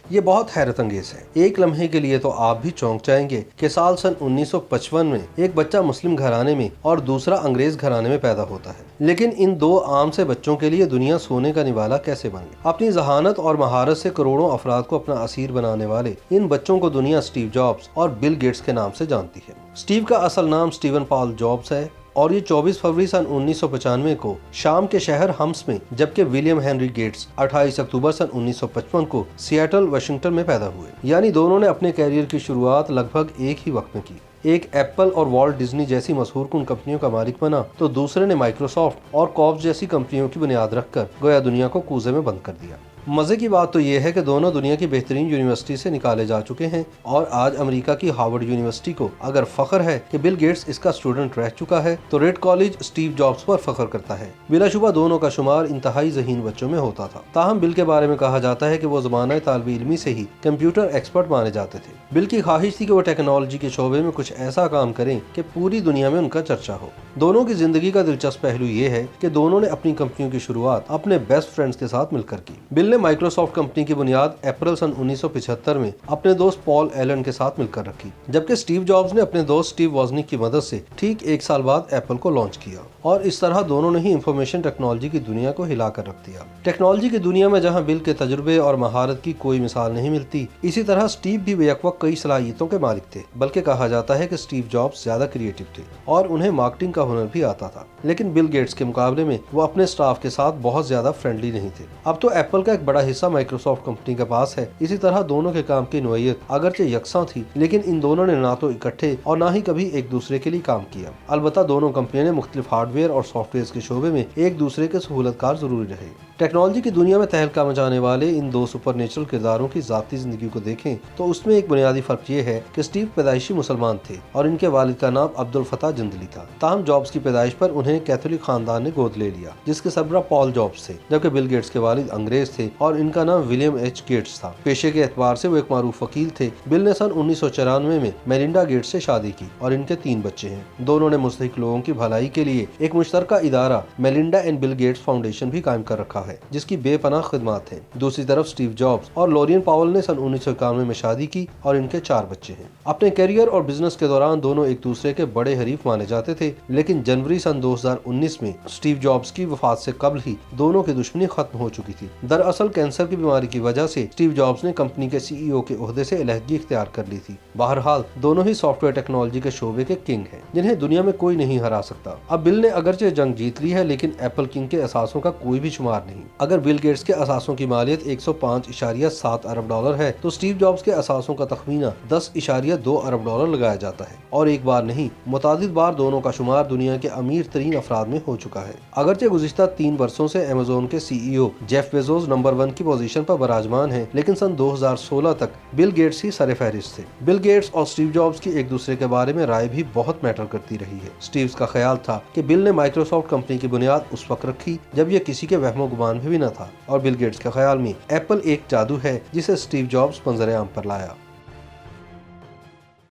یہ بہت حیرت انگیز ہے۔ ایک لمحے کے لیے تو آپ بھی چونک جائیں گے کہ سال سن 1955 میں ایک بچہ مسلم گھرانے میں اور دوسرا انگریز گھرانے میں پیدا ہوتا ہے، لیکن ان دو عام سے بچوں کے لیے دنیا سونے کا نوالا کیسے بن گئی۔ اپنی ذہانت اور مہارت سے کروڑوں افراد کو اپنا اسیر بنانے والے ان بچوں کو دنیا اسٹیو جابز اور بل گیٹس کے نام سے جانتی ہے۔ اسٹیو کا اصل نام اسٹیون پال جابز ہے اور یہ 24 فروری سن 1995 کو شام کے شہر ہمس میں، جبکہ ولیم ہنری گیٹس 28 اکتوبر سن 1955 کو سیاٹل واشنگٹن میں پیدا ہوئے۔ یعنی دونوں نے اپنے کیریئر کی شروعات لگ بھگ ایک ہی وقت میں کی۔ ایک ایپل اور والٹ ڈزنی جیسی مشہور کن کمپنیوں کا مالک بنا تو دوسرے نے مائکروسافٹ اور کارپس جیسی کمپنیوں کی بنیاد رکھ کر گویا دنیا کو کوزے میں بند کر دیا۔ مزے کی بات تو یہ ہے کہ دونوں دنیا کی بہترین یونیورسٹی سے نکالے جا چکے ہیں، اور آج امریکہ کی ہارورڈ یونیورسٹی کو اگر فخر ہے کہ بل گیٹس اس کا اسٹوڈنٹ رہ چکا ہے تو ریڈ کالج اسٹیو جابز پر فخر کرتا ہے۔ بلا شبہ دونوں کا شمار انتہائی ذہین بچوں میں ہوتا تھا، تاہم بل کے بارے میں کہا جاتا ہے کہ وہ زمانہ طالب علمی سے ہی کمپیوٹر ایکسپرٹ مانے جاتے تھے۔ بل کی خواہش تھی کہ وہ ٹیکنالوجی کے شعبے میں کچھ ایسا کام کریں کہ پوری دنیا میں ان کا چرچا ہو۔ دونوں کی زندگی کا دلچسپ پہلو یہ ہے کہ دونوں نے اپنی کمپنیوں کی شروعات اپنے بیسٹ فرینڈز کے ساتھ مل کر کی۔ بل نے مائکروسافٹ کمپنی کی بنیاد اپریل سن 1975 میں اپنے دوست پال ایلن کے ساتھ مل کر رکھی، جبکہ اسٹیو جابز نے اپنے دوست اسٹیو وازنیک کی مدد سے ٹھیک ایک سال بعد ایپل کو لانچ کیا، اور اس طرح دونوں نے ہی انفارمیشن ٹیکنالوجی کی دنیا کو ہلا کر رکھ دیا۔ ٹیکنالوجی کی دنیا میں جہاں بل کے تجربے اور مہارت کی کوئی مثال نہیں ملتی، اسی طرح اسٹیو بھی بیک وقت کئی صلاحیتوں کے مالک تھے، بلکہ کہا جاتا ہے کہ اسٹیو جابز زیادہ کریٹو تھے اور انہیں مارکیٹنگ کا ہنر بھی آتا تھا، لیکن بل گیٹس کے مقابلے میں وہ اپنے اسٹاف کے ساتھ بہت زیادہ فرینڈلی نہیں تھے۔ اب تو ایپل کا ایک بڑا حصہ مائکروسافٹ کمپنی کے پاس ہے، اسی طرح دونوں کے کام کی نوعیت اگرچہ یکساں تھی، لیکن ان دونوں نے نہ تو اکٹھے اور نہ ہی کبھی ایک دوسرے کے لیے کام کیا۔ البتہ دونوں کمپنیوں نے مختلف ہارڈ ویئر اور سافٹ ویئر کے شعبے میں ایک دوسرے کے سہولت کار ضروری رہے۔ ٹیکنالوجی کی دنیا میں تہلکہ مچانے والے ان دو سپر نیچرل کرداروں کی ذاتی زندگی کو دیکھیں تو اس میں ایک بنیادی فرق یہ ہے کہ اسٹیو پیدائشی مسلمان تھے اور ان کے والد کا نام عبد الفتاح جندلی تھا، تاہم جابز کی پیدائش پر انہیں کیتھولک خاندان نے گود لے لیا جس کے سربراہ پال جابز تھے، جبکہ بل گیٹس کے والد انگریز تھے اور ان کا نام ولیم ایچ گیٹس تھا۔ پیشے کے اعتبار سے وہ ایک معروف وکیل تھے۔ بل نے سن 1994 میں میلنڈا گیٹس سے شادی کی اور ان کے 3 بچے ہیں۔ دونوں نے مستحق لوگوں کی بھلائی کے لیے ایک مشترکہ ادارہ Melinda and Bill Gates Foundation بھی قائم کر رکھا ہے، جس کی بے پناہ خدمات ہیں۔ دوسری طرف اسٹیو جابز اور لورین پاول نے سن 1991 میں شادی کی اور ان کے 4 بچے ہیں۔ اپنے کیریئر اور بزنس کے دوران دونوں ایک دوسرے کے بڑے حریف مانے جاتے تھے، لیکن جنوری سن 2019 میں اسٹیو جابز کی وفات سے قبل ہی دونوں کی دشمنی ختم ہو چکی تھی۔ دراصل کینسر کی بیماری کی وجہ سے اسٹیو جابز نے کمپنی کے سی ای او کے عہدے سے علیحدگی اختیار کر لی تھی۔ بہرحال دونوں ہی سافٹ ویئر ٹیکنالوجی کے شعبے کے کنگ ہیں، جنہیں دنیا میں کوئی نہیں ہرا سکتا۔ اب بل نے اگرچہ جنگ جیت لی ہے، لیکن ایپل کنگ کے اثاثوں کا کوئی بھی شمار نہیں۔ اگر بل گیٹس کے اثاثوں کی مالیت 105.7 ارب ڈالر ہے تو اسٹیو جابز کے اثاثوں کا تخمینہ 10.2 ارب ڈالر لگایا جاتا ہے، اور ایک بار نہیں متعدد بار دونوں کا شمار دنیا کے امیر ترین افراد میں ہو چکا ہے۔ اگرچہ گزشتہ 3 برسوں سے ایمیزون کے سی ای او جیف بیزوس نمبر 1 کی پوزیشن پر براجمان ہیں، لیکن سن 2016 تک بل گیٹس ہی سر فہرست تھے۔ بل گیٹس اور اسٹیو جابز کی ایک دوسرے کے بارے میں رائے بھی بہت میٹر کرتی رہی ہے۔ اسٹیو کا خیال تھا کہ بل نے مائکروسافٹ کمپنی کی بنیاد اس وقت رکھی جب یہ کسی کے وہم و گمان میں بھی نہ تھا، اور بل گیٹس کے خیال میں ایپل ایک جادو ہے جسے اسٹیو جابز منظر عام پر لایا۔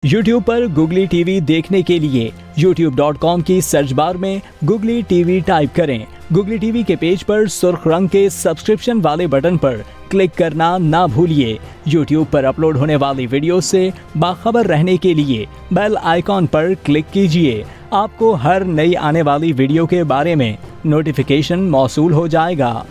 یوٹیوب پر گوگلی ٹی وی دیکھنے کے لیے youtube.com کی سرچ بار میں گوگلی ٹی وی ٹائپ کریں۔ گوگلی ٹی وی کے پیج پر سرخ رنگ کے سبسکرپشن والے بٹن پر کلک کرنا نہ بھولیے۔ یوٹیوب پر اپلوڈ ہونے والی ویڈیو سے باخبر رہنے کے لیے بیل آئیکن پر کلک کیجیے۔ آپ کو ہر نئی آنے والی ویڈیو کے بارے میں نوٹیفیکیشن موصول ہو جائے گا۔